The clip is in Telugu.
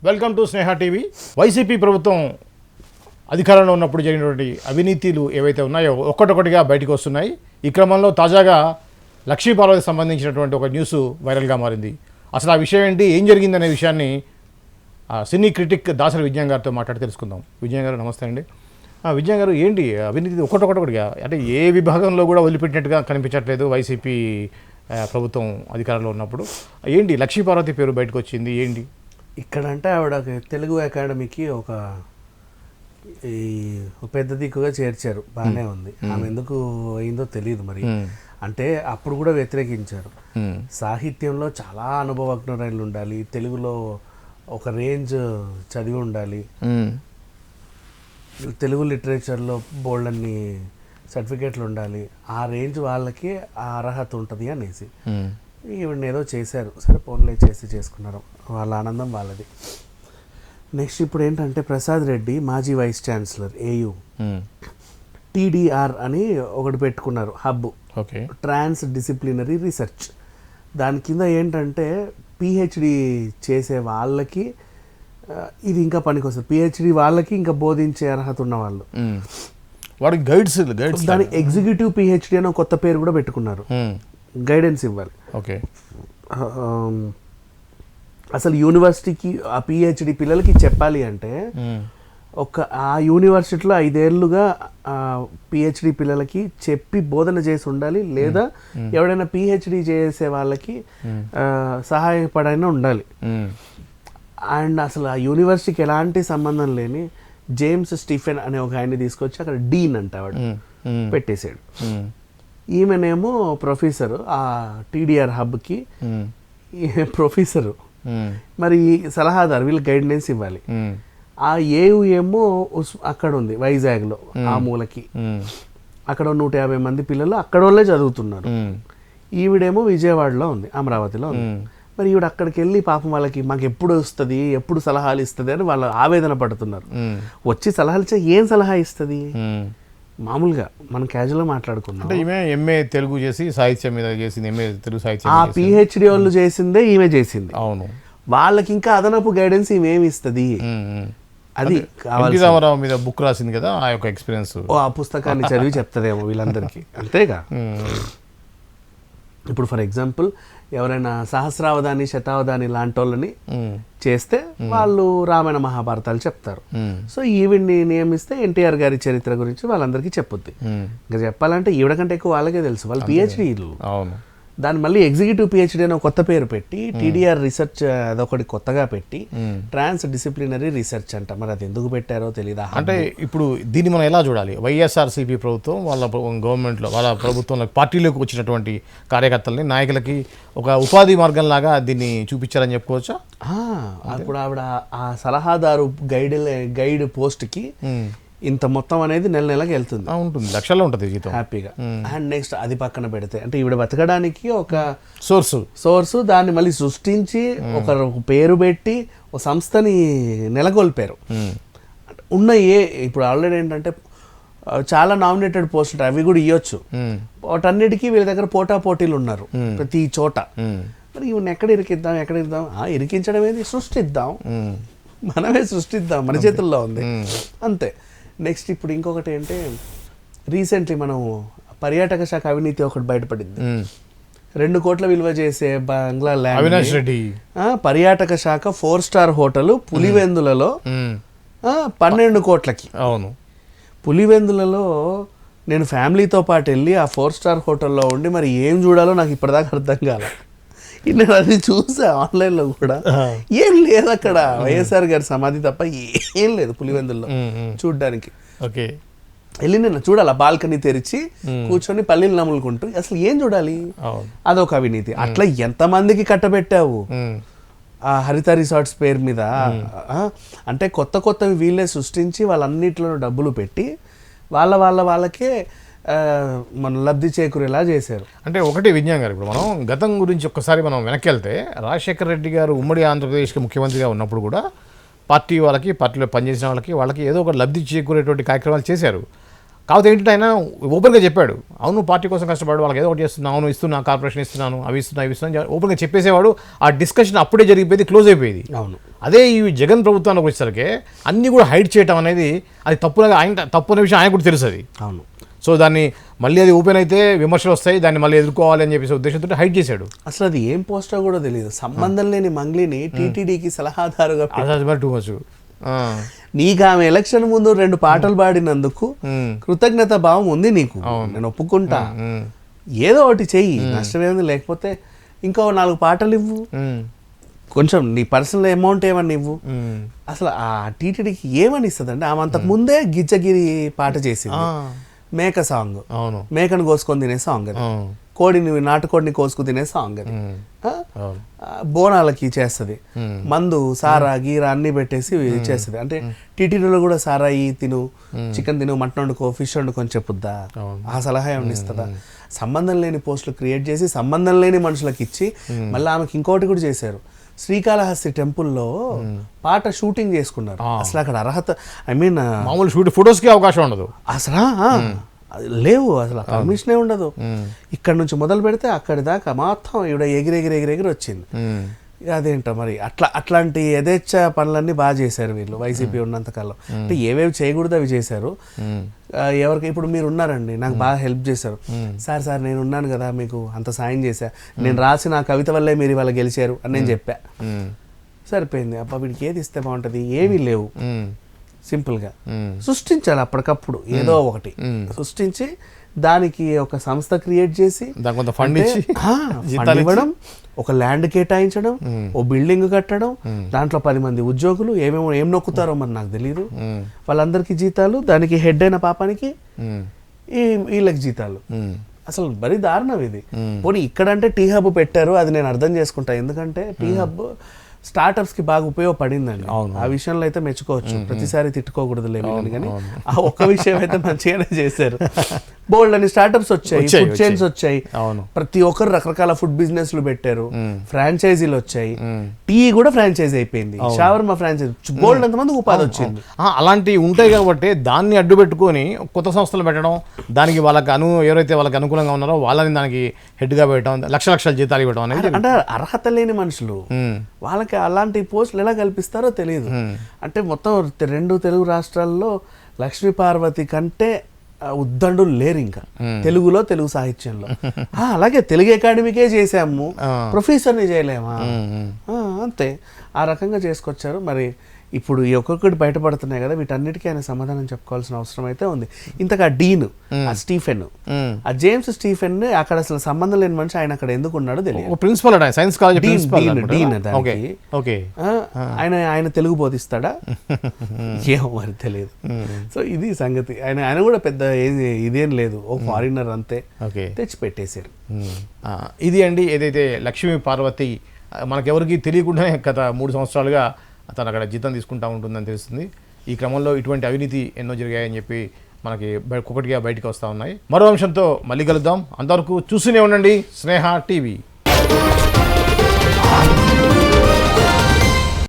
Welcome to Sneha TV. YCP ప్రభుత్వం అధికారంలో ఉన్నప్పుడు జరిగినటువంటి అవినీతిలు ఏవైతే ఉన్నాయో ఒక్కటొక్కటిగా బయటకు వస్తున్నాయి. ఈ క్రమంలో తాజాగా లక్ష్మీపార్వతికి సంబంధించినటువంటి ఒక న్యూస్ వైరల్గా మారింది. అసలు ఆ విషయం ఏంటి, ఏం జరిగిందనే విషయాన్ని సినీ క్రిటిక్ దాసరి విజయన్ గారితో మాట్లాడి తెలుసుకుందాం. విజయన్ గారు నమస్తే అండి. విజయన్ గారు, ఏంటి అవినీతి ఒక్కటొక్కటిగా, అంటే ఏ విభాగంలో కూడా వదిలిపెట్టినట్టుగా కనిపించట్లేదు వైసీపీ ప్రభుత్వం అధికారంలో ఉన్నప్పుడు. ఏంటి లక్ష్మీపార్వతి పేరు బయటకు వచ్చింది, ఏంటి ఇక్కడ అంటే ఆవిడ తెలుగు అకాడమీకి ఒక పెద్ద దిక్కుగా చేర్చారు, బాగానే ఉంది. ఆమె ఎందుకు అయిందో తెలియదు మరి. అంటే అప్పుడు కూడా వ్యతిరేకించారు. సాహిత్యంలో చాలా అనుభవజ్ఞులు ఉండాలి, తెలుగులో ఒక రేంజ్ చదివి ఉండాలి, తెలుగు లిటరేచర్లో బోల్డ్ అన్ని సర్టిఫికేట్లు ఉండాలి, ఆ రేంజ్ వాళ్ళకి ఆ అర్హత ఉంటుంది అనేసి ఈవిడ ఏదో చేశారు. సరే ఫోన్లే చేసుకున్నారు, వాళ్ళ ఆనందం వాళ్ళది. నెక్స్ట్ ఇప్పుడు ఏంటంటే ప్రసాద్ రెడ్డి మాజీ వైస్ ఛాన్సలర్ ఏయూ టీడీఆర్ అని ఒకటి పెట్టుకున్నారు, హబ్, ఓకే, ట్రాన్స్ డిసిప్లినరీ రీసెర్చ్. దాని కింద ఏంటంటే పిహెచ్డి చేసే వాళ్ళకి ఇది ఇంకా పనికొస్తుంది. పిహెచ్డి వాళ్ళకి ఇంకా బోధించే అర్హత ఉన్న వాళ్ళు, వాడికి గైడ్స్ దాని ఎగ్జిక్యూటివ్ పిహెచ్డి అని కొత్త పేరు కూడా పెట్టుకున్నారు. గైడెన్స్ ఇవ్వాలి. ఓకే, అసలు యూనివర్సిటీకి ఆ పిహెచ్డి పిల్లలకి చెప్పాలి అంటే ఆ యూనివర్సిటీలో 5 ఏళ్ళుగా పిహెచ్డి పిల్లలకి చెప్పి బోధన చేసి ఉండాలి, లేదా ఎవడైనా పిహెచ్డి చేసే వాళ్ళకి సహాయపడైనా ఉండాలి. అండ్ అసలు ఆ యూనివర్సిటీకి ఎలాంటి సంబంధం లేని జేమ్స్ స్టీఫెన్ అనే ఒక ఆయన్ని తీసుకొచ్చి అక్కడ డీన్ అంటే వాడు పెట్టేశాడు. ఈమెనేమో ప్రొఫెసరు, ఆ టీడీఆర్ హబ్కి ప్రొఫెసరు, మరి సలహాదారు, వీళ్ళు గైడెన్స్ ఇవ్వాలి. ఆ ఏయు ఏమో అక్కడ ఉంది వైజాగ్లో, ఆ మూలకి. అక్కడ 150 మంది పిల్లలు అక్కడ వాళ్ళే చదువుతున్నారు. ఈవిడేమో విజయవాడలో ఉంది, అమరావతిలో ఉంది. మరి ఈవిడ అక్కడికి వెళ్ళి పాపం వాళ్ళకి మాకు ఎప్పుడు వస్తుంది, ఎప్పుడు సలహాలు ఇస్తుంది అని వాళ్ళు ఆవేదన పడుతున్నారు. వచ్చి సలహాలు ఇచ్చే ఏం సలహా ఇస్తుంది? మామూలుగా మనం క్యాజువల్గా మాట్లాడుకున్నాం. అంటే ఈమె ఎంఏ తెలుగు చేసి సాహిత్యం మీద చేసింది, ఎంఏ తెలుగు సాహిత్యం. ఆ పిహెచ్డి వాళ్ళు చేసిందే ఈమె చేసింది. అవును, వాళ్ళకి ఇంకా అదనపు గైడెన్స్ ఈమెమి ఇస్తుంది? అది రామారావు మీద బుక్ రాసింది కదా, ఆ యొక్క ఎక్స్పీరియన్స్, ఆ పుస్తకాన్ని చదివి చెప్తుందేమో వీళ్ళందరికీ. అంతేగా. ఇప్పుడు ఫర్ ఎగ్జాంపుల్ ఎవరైనా సహస్రావధాని, శతావధాని లాంటి వాళ్ళని చేస్తే వాళ్ళు రామాయణ మహాభారతాలు చెప్తారు. సో ఈవిడ్ని నియమిస్తే ఎన్టీఆర్ గారి చరిత్ర గురించి వాళ్ళందరికీ చెప్పుద్ది. ఇంకా చెప్పాలంటే ఈవిడ కంటే ఎక్కువ వాళ్ళకే తెలుసు, వాళ్ళు పిహెచ్డీలు. అవును, దాన్ని మళ్ళీ ఎగ్జిక్యూటివ్ పిహెచ్డీ అని కొత్త పేరు పెట్టి టీడీఆర్ రీసెర్చ్ అదొకటి కొత్తగా పెట్టి ట్రాన్స్ డిసిప్లినరీ రీసెర్చ్ అంట. మరి అది ఎందుకు పెట్టారో తెలియదా? అంటే ఇప్పుడు దీన్ని మనం ఎలా చూడాలి? వైఎస్ఆర్సీపీ ప్రభుత్వం వాళ్ళ గవర్నమెంట్లో, వాళ్ళ ప్రభుత్వంలో పార్టీలోకి వచ్చినటువంటి కార్యకర్తలని, నాయకులకి ఒక ఉపాధి మార్గంలాగా దీన్ని చూపించారని చెప్పుకోవచ్చా? ఇప్పుడు ఆవిడ ఆ సలహాదారు గైడ్ పోస్ట్కి ఇంత మొత్తం అనేది నెల నెలకి వెళ్తుంది, ఉంటుంది, లక్షల్లో ఉంటుంది జీతం హ్యాపీగా. అండ్ నెక్స్ట్ అది పక్కన పెడితే అంటే ఈవిడ బతకడానికి ఒక సోర్సు దాన్ని మళ్ళీ సృష్టించి ఒక పేరు పెట్టి ఒక సంస్థని నెలకొల్పారు. ఉన్న ఇప్పుడు ఆల్రెడీ ఏంటంటే చాలా నామినేటెడ్ పోస్టులు అవి కూడా ఇవ్వచ్చు. వాటన్నిటికీ వీళ్ళ దగ్గర పోటీలు ఉన్నారు ప్రతి చోట. మరి ఈవెన్ ఎక్కడ ఇరికిద్దాం ఇరికించడం ఏది, సృష్టిద్దాం, మనమే సృష్టిద్దాం, మన చేతుల్లో ఉంది, అంతే. నెక్స్ట్ ఇప్పుడు ఇంకొకటి ఏంటంటే రీసెంట్లీ మనం పర్యాటక శాఖ అవినీతి ఒకటి బయటపడింది. 2 కోట్ల విలువ చేసే బంగ్లా ల్యాండ్, అవినాష్ రెడ్డి పర్యాటక శాఖ 4 స్టార్ హోటల్ పులివెందులలో 12 కోట్లకి. అవును, పులివెందులలో నేను ఫ్యామిలీతో పాటు వెళ్ళి ఆ 4 స్టార్ హోటల్లో ఉండి మరి ఏం చూడాలో నాకు ఇప్పటిదాకా అర్థం కాలే. నేను అది చూసా ఆన్లైన్లో కూడా, ఏం లేదు అక్కడ, వైఎస్ఆర్ గారి సమాధి తప్ప ఏం లేదు పులివెందుల్లో చూడ్డానికి. ఓకే, వెళ్ళి నేను చూడాలి, బాల్కనీ తెరిచి కూర్చొని పల్లీలు నములుకుంటూ, అసలు ఏం చూడాలి? అదొక అవినీతి. అట్లా ఎంతమందికి కట్టబెట్టావు ఆ హరిత రిసార్ట్స్ పేరు మీద? అంటే కొత్తవి వీళ్ళే సృష్టించి వాళ్ళన్నిటిలో డబ్బులు పెట్టి వాళ్ళకే మనం లబ్ధి చేకూరేలా చేశారు. అంటే ఒకటి విజ్ఞాన్ గారు, ఇప్పుడు మనం గతం గురించి ఒక్కసారి మనం వెనక్కి వెళ్తే, రాజశేఖర రెడ్డి గారు ఉమ్మడి ఆంధ్రప్రదేశ్కి ముఖ్యమంత్రిగా ఉన్నప్పుడు కూడా పార్టీలో పనిచేసిన వాళ్ళకి ఏదో ఒక లబ్ధి చేకూరేటువంటి కార్యక్రమాలు చేశారు. కాకపోతే ఏంటంటే ఆయన ఓపెన్గా చెప్పాడు, అవును పార్టీ కోసం కష్టపడు, వాళ్ళకి ఏదో ఒకటి చేస్తున్నాను, అవును ఇస్తున్నా, కార్పొరేషన్ ఇస్తున్నాను, అవి ఇస్తున్నాను ఓపెన్గా చెప్పేసేవాడు. ఆ డిస్కషన్ అప్పుడే జరిగిపోయింది, క్లోజ్ అయిపోయేది. అవును. అదే ఈ జగన్ ప్రభుత్వానికి వచ్చేసరికి అన్నీ కూడా హైడ్ చేయడం అనేది అది తప్పులాగా, ఆయన తప్పు అనే విషయం ఆయన కూడా తెలుసు అది. అవును. సో దాన్ని మళ్ళీ అది ఓపెన్ అయితే విమర్శలు వస్తాయి, దాన్ని మళ్ళీ ఎదుర్కోవాలి అని చెప్పేసి ఉద్దేశంతో హైడ్ చేశాడు. అసలు అది ఏం పోస్టో కూడా తెలియదు. సంబంధం లేని మంగ్లీని టీటీడీకి సలహాదారుగా టూ మచ్. నీకు ఆమె ఎలక్షన్ ముందు 2 పాటలు పాడినందుకు కృతజ్ఞత భావం ఉంది నీకు, నేను ఒప్పుకుంటా. ఏదో ఒకటి చెయ్యి, నష్టమేంది. లేకపోతే ఇంకో 4 పాటలు ఇవ్వు, కొంచెం నీ పర్సనల్ అమౌంట్ ఏమని ఇవ్వు. అసలు ఆ టీటీడీకి ఏమని ఇస్తుందండి? ఆమె అంతకు ముందే గిజ్జగిరి పాట చేసింది, మేక సాంగ్. అవును, మేకను కోసుకొని తినే సాంగ్ అది, కోడిని నాటుకోడిని కోసుకు తినే సాంగ్ అది. బోనాలకి చేస్తుంది, మందు సారా గీరా అన్ని పెట్టేసి చేస్తుంది. అంటే టీటీడీలో కూడా సారా తిను, చికెన్ తిను, మటన్ వండుకో, ఫిష్ వండుకొని చెప్పుద్దా? ఆ సలహా ఏమన్నా ఇస్తుందా? సంబంధం లేని పోస్టులు క్రియేట్ చేసి సంబంధం లేని మనుషులకు ఇచ్చి మళ్ళీ ఆమెకి ఇంకోటి కూడా చేశారు. శ్రీకాళహస్తి టెంపుల్లో పాట షూటింగ్ చేసుకున్నారు. అసలు అక్కడ అర్హత, ఐ మీన్ మామూలు షూటింగ్ ఫొటోస్కి అవకాశం ఉండదు అసలు, లేవు అసలు, పర్మిషనే ఉండదు. ఇక్కడ నుంచి మొదలు పెడితే అక్కడి దాకా మొత్తం ఈవిడ ఎగిరెగిరి వచ్చింది. అదేంటో మరి అట్లాంటి యథేచ్ఛ పనులన్నీ బాగా చేశారు వీళ్ళు వైసీపీ ఉన్నంతకాలం. అంటే ఏవేవి చేయకూడదు అవి చేశారు. ఎవరికి ఇప్పుడు మీరు ఉన్నారండి, నాకు బాగా హెల్ప్ చేశారు. సార్ నేను ఉన్నాను కదా, మీకు అంత సాయం చేశా, నేను రాసిన ఆ కవిత వల్లే మీరు ఇవాళ గెలిచారు అని నేను చెప్పా. సరిపోయింది. అబ్బా వీడికి ఏది ఇస్తే బాగుంటుంది, ఏమీ లేవు. సింపుల్గా సృష్టించాలి అప్పటికప్పుడు, ఏదో ఒకటి సృష్టించి దానికి ఒక సంస్థ క్రియేట్ చేసి ఫండ్ ఇవ్వడం, ఒక ల్యాండ్ కేటాయించడం, ఓ బిల్డింగ్ కట్టడం, దాంట్లో 10 మంది ఉద్యోగులు ఏం నొక్కుతారో మరి నాకు తెలియదు, వాళ్ళందరికీ జీతాలు, దానికి హెడ్ అయిన పాపానికి వీళ్ళకి జీతాలు. అసలు మరీ దారుణం ఇది. పోనీ ఇక్కడంటే టీ హబ్ పెట్టారు, అది నేను అర్థం చేసుకుంటా. ఎందుకంటే టీ హబ్ స్టార్టప్స్ కి బాగా ఉపయోగపడిందండి. ఆ విషయంలో అయితే మెచ్చుకోవచ్చు, ప్రతిసారి తిట్టుకోకూడదు లేదు కానీ ఆ ఒక్క విషయం అయితే మంచిగానే చేశారు. బోల్డ్ అని స్టార్టప్స్ వచ్చాయి, ఫుడ్ చైన్స్ వచ్చాయి, ప్రతి ఒక్కరు రకరకాల ఫుడ్ బిజినెస్లు పెట్టారు, ఫ్రాంచైజీలు వచ్చాయి, టీ కూడా ఫ్రాంచైజీ అయిపోయింది, షవర్మా ఫ్రాంచైజీ, బోల్డ్ అంతమంది ఉపాధి వచ్చింది. అలాంటివి ఉంటాయి కాబట్టి దాన్ని అడ్డు పెట్టుకొని కొత్త సంస్థలు పెట్టడం, దానికి ఎవరైతే వాళ్ళకి అనుకూలంగా ఉన్నారో వాళ్ళని దానికి హెడ్గా పెట్టడం, లక్షల జీతాలు ఇవ్వడం అనేది. అంటే అర్హత లేని మనుషులు, వాళ్ళకి అలాంటి పోస్టులు ఎలా కల్పిస్తారో తెలియదు. అంటే మొత్తం 2 తెలుగు రాష్ట్రాల్లో లక్ష్మీ పార్వతి కంటే ఉద్దండులు లేరు ఇంకా తెలుగులో, తెలుగు సాహిత్యంలో. అలాగే తెలుగు అకాడమీకే చేసాము, ప్రొఫెసర్ని చేయలేమా? అంతే, ఆ రకంగా చేసుకొచ్చారు. మరి ఇప్పుడు ఈ ఒక్కొక్కటి బయటపడుతున్నాయి కదా, వీటన్నిటికీ ఆయన సమాధానం చెప్పుకోవాల్సిన అవసరం అయితే ఉంది. ఇంతగా డీన్, ఆ స్టీఫెన్, ఆ జేమ్స్ స్టీఫెన్ అక్కడ అసలు సంబంధం లేని మనిషి, ఆయన అక్కడ ఎందుకు ఉన్నాడో తెలియదు. ప్రిన్సిపల్ సైన్స్ కాలేజ్ డీన్ ఆయన తెలుగు బోధిస్తాడా ఏమో మరి తెలియదు. సో ఇది సంగతి. ఆయన కూడా పెద్ద ఇదేం లేదు, ఓ ఫారినర్ అంతే, తెచ్చి పెట్టేశారు. ఇది అండి ఏదైతే లక్ష్మీ పార్వతి మనకెవరికి తెలియకుండానే గత 3 సంవత్సరాలుగా తను అక్కడ జీతం తీసుకుంటా ఉంటుందని తెలుస్తుంది. ఈ క్రమంలో ఇటువంటి అవినీతి ఎన్నో జరిగాయని చెప్పి మనకి ఒక్కొక్కటిగా బయటకు వస్తూ ఉన్నాయి. మరో అంశంతో మళ్ళీ కలుద్దాం. అంతవరకు చూస్తూనే ఉండండి స్నేహ టీవీ.